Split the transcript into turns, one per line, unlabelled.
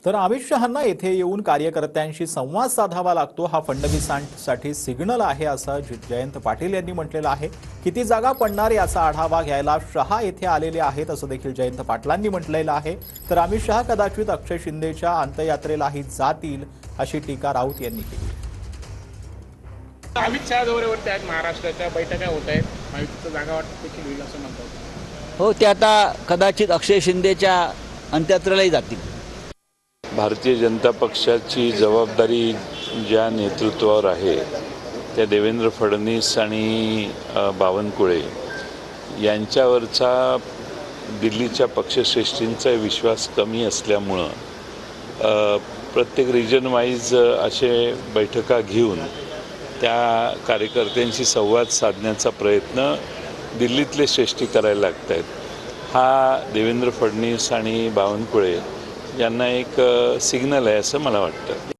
तर अमित शहांना येथे येऊन कार्यकर्त्यांशी संवाद साधावा लागतो, हा फडणवीसांसाठी सिग्नल आहे असं जयंत पाटील यांनी म्हटलेलं आहे। किती जागा पडणार याचा आढावा घ्यायला शहा येथे आलेले आहेत असं देखील जयंत पाटलांनी म्हटलेलं आहे। तर अमित शहा कदाचित अक्षय शिंदेच्या अंत्ययात्रेलाही जातील अशी टीका राऊत यांनी केली।
अमित शहा दौऱ्यावरती आज महाराष्ट्राच्या बैठका होत आहेत, महायुतीचं जागा वाटप देखील होईल असं म्हणतात।
हो, ते आता कदाचित अक्षय शिंदेच्या अंत्ययात्रेलाही जातील।
भारतीय जनता पक्षाची जबाबदारी ज्या नेतृत्वावर आहे त्या देवेंद्र फडणवीस आणि बावनकुळे यांच्यावरचा दिल्लीच्या पक्षश्रेष्ठींचा विश्वास कमी असल्यामुळं प्रत्येक रिजन वाईज असे बैठका घेऊन त्या कार्यकर्त्यांशी संवाद साधण्याचा प्रयत्न दिल्लीतले श्रेष्ठी करायला लागत आहेत। हा देवेंद्र फडणवीस आणि बावनकुळे यांना एक सिग्नल आहे असं मला वाटतं।